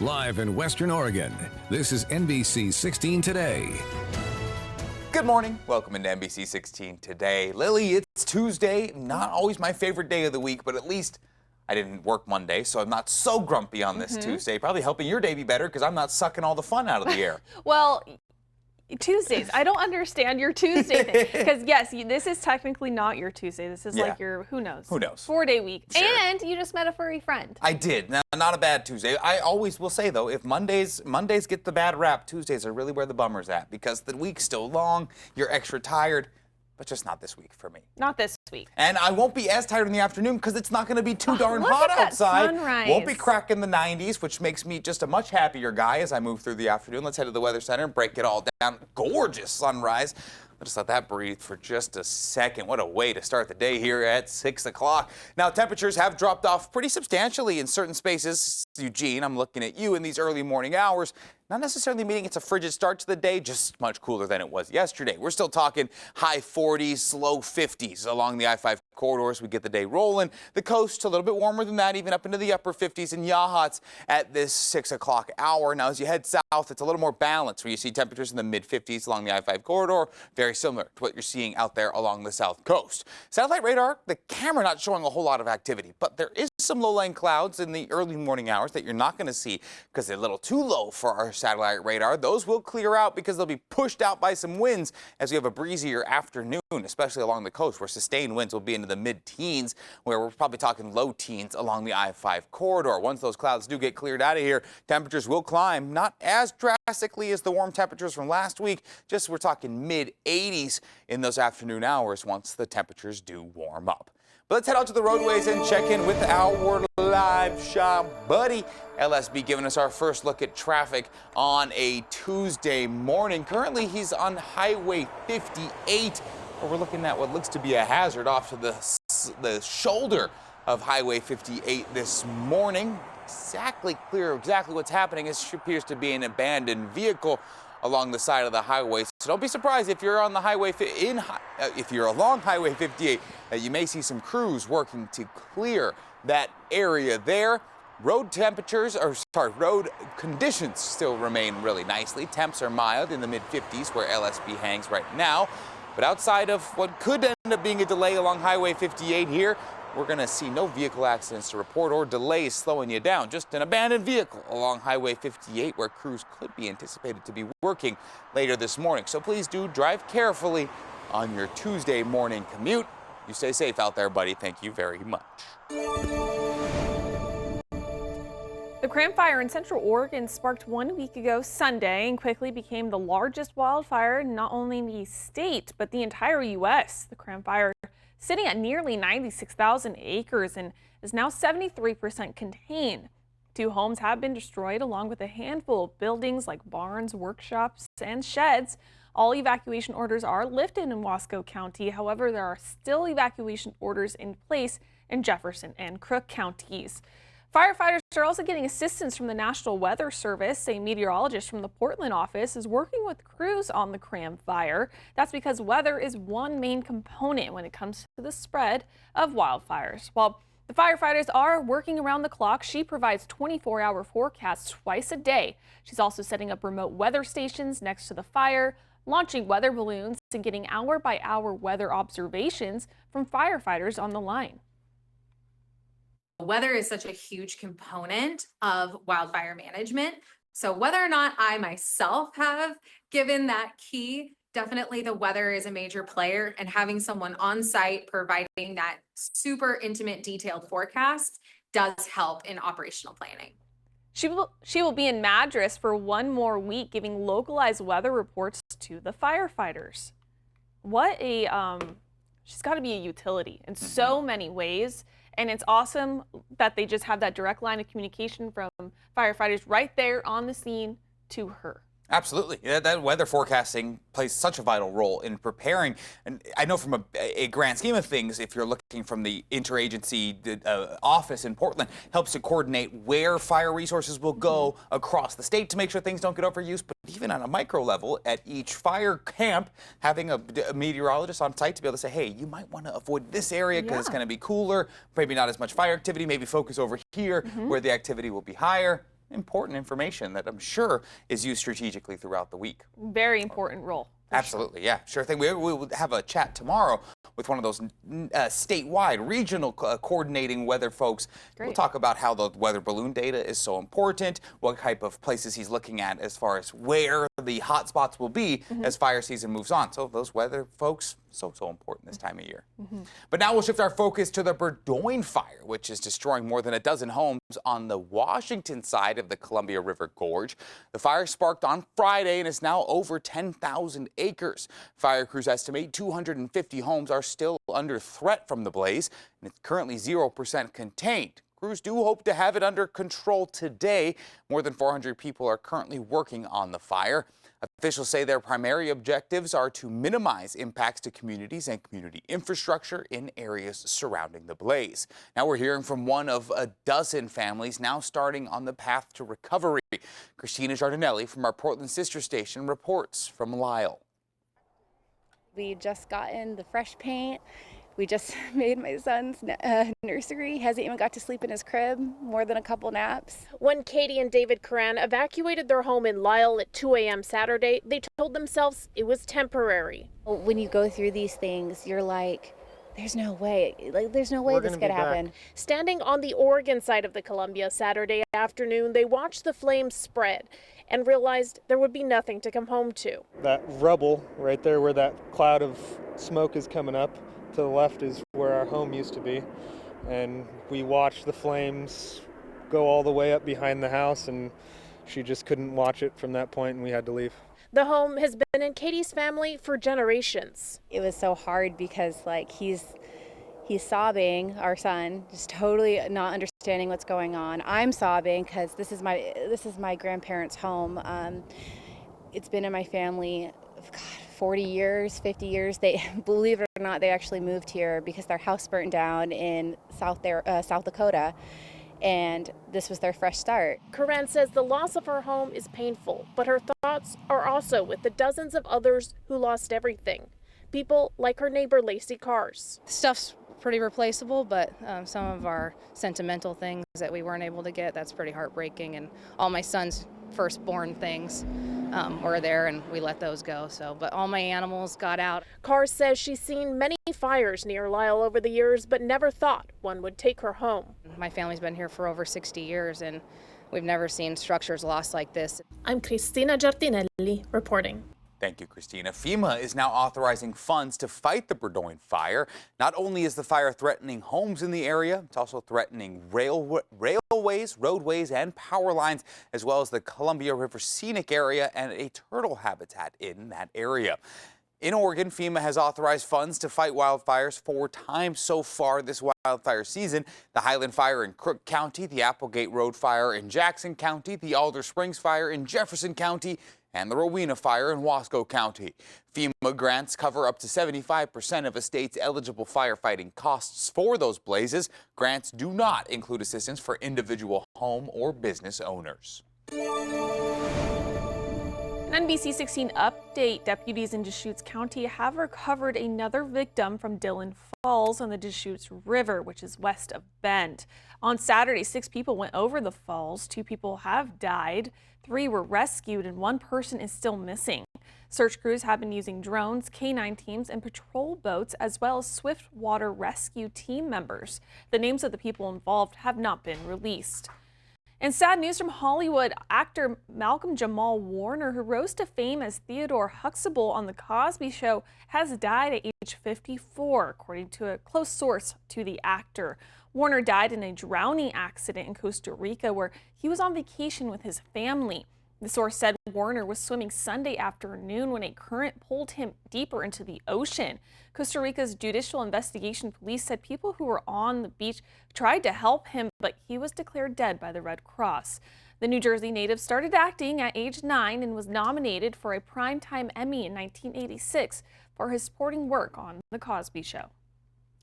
Live in Western Oregon, this is NBC 16 Today. Good morning. Welcome into NBC 16 Today. Lily, it's Tuesday. Not always my favorite day of the week, but at least I didn't work Monday, so I'm not so grumpy on this Tuesday. Probably helping your day be better because I'm not sucking all the fun out of the air. Well, Tuesdays. I don't understand your Tuesday thing. Because, yes, this is technically not your Tuesday. This is like your, who knows? Who knows? 4-day week. Sure. And you just met a furry friend. I did. Now, not a bad Tuesday. I always will say, though, if Mondays get the bad rap, Tuesdays are really where the bummer's at because the week's still long, you're extra tired, but just not this week for me. Not this week. And I won't be as tired in the afternoon because it's not going to be too darn hot outside. Sunrise. Won't be cracking the 90s, which makes me just a much happier guy as I move through the afternoon. Let's head to the Weather Center and break it all down. Gorgeous sunrise. I'll just let that breathe for just a second. What a way to start the day here at 6 o'clock. Now, temperatures have dropped off pretty substantially in certain spaces. Eugene, I'm looking at you in these early morning hours. Not necessarily meaning it's a frigid start to the day, just much cooler than it was yesterday. We're still talking high 40s, low 50s along the I-5 corridors. We get the day rolling. The coast a little bit warmer than that, even up into the upper 50s and Yachats at this 6 o'clock hour. Now, as you head south, it's a little more balanced where you see temperatures in the mid 50s along the I-5 corridor, very similar to what you're seeing out there along the south coast. Satellite radar, the camera not showing a whole lot of activity, but there is some low-lying clouds in the early morning hours that you're not going to see because they're a little too low for our satellite radar. Those will clear out because they'll be pushed out by some winds as we have a breezier afternoon, especially along the coast where sustained winds will be into the mid-teens, where we're probably talking low teens along the I-5 corridor. Once those clouds do get cleared out of here, temperatures will climb, not as drastically as the warm temperatures from last week, just we're talking mid-80s in those afternoon hours once the temperatures do warm up. But let's head out to the roadways and check in with our live shop buddy, LSB, giving us our first look at traffic on a Tuesday morning. Currently, he's on Highway 58, where we're looking at what looks to be a hazard off to the shoulder of Highway 58 this morning. Exactly clear exactly what's happening. It appears to be an abandoned vehicle along the side of the highway. So don't be surprised if you're on the highway if you're along Highway 58 that you may see some crews working to clear that area there. Road conditions still remain really nicely. Temps are mild in the mid 50s where LSB hangs right now. But outside of what could end up being a delay along Highway 58 here, we're going to see no vehicle accidents to report or delays slowing you down. Just an abandoned vehicle along Highway 58 where crews could be anticipated to be working later this morning. So please do drive carefully on your Tuesday morning commute. You stay safe out there, buddy. Thank you very much. The Cram Fire in Central Oregon sparked 1 week ago Sunday and quickly became the largest wildfire not only in the state, but the entire U.S. The Cram Fire sitting at nearly 96,000 acres and is now 73% contained. 2 homes have been destroyed along with a handful of buildings like barns, workshops, and sheds. All evacuation orders are lifted in Wasco County. However, there are still evacuation orders in place in Jefferson and Crook counties. Firefighters are also getting assistance from the National Weather Service. A meteorologist from the Portland office is working with crews on the Cram Fire. That's because weather is one main component when it comes to the spread of wildfires. While the firefighters are working around the clock, she provides 24-hour forecasts twice a day. She's also setting up remote weather stations next to the fire, launching weather balloons, and getting hour-by-hour weather observations from firefighters on the line. Weather is such a huge component of wildfire management. So whether or not I myself have given that key, definitely the weather is a major player, and having someone on site providing that super intimate detailed forecast does help in operational planning. She will be in Madras for 1 more week, giving localized weather reports to the firefighters. She's got to be a utility in so many ways. And it's awesome that they just have that direct line of communication from firefighters right there on the scene to her. Absolutely. Yeah, that weather forecasting plays such a vital role in preparing. And I know from a grand scheme of things, if you're looking from the interagency office in Portland, helps to coordinate where fire resources will go across the state to make sure things don't get overused. But even on a micro level, at each fire camp, having a meteorologist on site to be able to say, hey, you might want to avoid this area because it's going to be cooler, maybe not as much fire activity, maybe focus over here where the activity will be higher. important information that I'm sure is used strategically throughout the week. Very important role. Absolutely, yeah, sure thing. We will have a chat tomorrow with one of those statewide, regional coordinating weather folks. Great. We'll talk about how the weather balloon data is so important, what type of places he's looking at as far as where the hot spots will be as fire season moves on. So those weather folks, so important this time of year. But now we'll shift our focus to the Burdoin fire, which is destroying more than a dozen homes on the Washington side of the Columbia River Gorge. The fire sparked on Friday and is now over 10,000 acres. Fire crews estimate 250 homes are still under threat from the blaze, and it's currently 0% contained. Crews do hope to have it under control today. More than 400 people are currently working on the fire. Officials say their primary objectives are to minimize impacts to communities and community infrastructure in areas surrounding the blaze. Now we're hearing from one of a dozen families now starting on the path to recovery. Christina Giardinelli from our Portland sister station reports from Lisle. We just gotten the fresh paint. We just made my son's nursery. Hasn't even got to sleep in his crib, more than a couple naps. When Katie and David Curran evacuated their home in Lisle at 2 a.m. Saturday, they told themselves it was temporary. When you go through these things, you're like, there's no way. There's no way this could happen. Standing on the Oregon side of the Columbia Saturday afternoon, they watched the flames spread and realized there would be nothing to come home to. That rubble right there where that cloud of smoke is coming up, to the left is where our home used to be, and we watched the flames go all the way up behind the house, and she just couldn't watch it from that point, and we had to leave. The home has been in Katie's family for generations. It was so hard because he's sobbing, our son, just totally not understanding what's going on. I'm sobbing because this is my grandparents' home. It's been in my family, 40 years, 50 years. They, believe it or not, they actually moved here because their house burnt down in South Dakota, and this was their fresh start. Curran says the loss of her home is painful, but her thoughts are also with the dozens of others who lost everything. People like her neighbor Lacey Cars. Stuff's pretty replaceable, but some of our sentimental things that we weren't able to get, that's pretty heartbreaking. And all my son's firstborn things were there, and we let those go. But all my animals got out. Cars says she's seen many fires near Lisle over the years, but never thought one would take her home. My family's been here for over 60 years, and we've never seen structures lost like this. I'm Christina Giardinelli reporting. Thank you, Christina. FEMA is now authorizing funds to fight the Burdoin fire. Not only is the fire threatening homes in the area, it's also threatening railways, roadways, and power lines, as well as the Columbia River Scenic Area and a turtle habitat in that area. In Oregon, FEMA has authorized funds to fight wildfires 4 times so far this wildfire season. The Highland Fire in Crook County, the Applegate Road Fire in Jackson County, the Alder Springs Fire in Jefferson County, and the Rowena Fire in Wasco County. FEMA grants cover up to 75% of a state's eligible firefighting costs for those blazes. Grants do not include assistance for individual home or business owners. An NBC 16 update. Deputies in Deschutes County have recovered another victim from Dillon Falls on the Deschutes River, which is west of Bend. On Saturday, 6 people went over the falls. 2 people have died. 3 were rescued, and 1 person is still missing. Search crews have been using drones, K-9 teams, and patrol boats, as well as swift water rescue team members. The names of the people involved have not been released. And sad news from Hollywood. Actor Malcolm Jamal Warner, who rose to fame as Theodore Huxtable on The Cosby Show, has died at age 54, according to a close source to the actor. Warner died in a drowning accident in Costa Rica where he was on vacation with his family. The source said Warner was swimming Sunday afternoon when a current pulled him deeper into the ocean. Costa Rica's Judicial Investigation Police said people who were on the beach tried to help him, but he was declared dead by the Red Cross. The New Jersey native started acting at age 9 and was nominated for a Primetime Emmy in 1986 for his supporting work on The Cosby Show.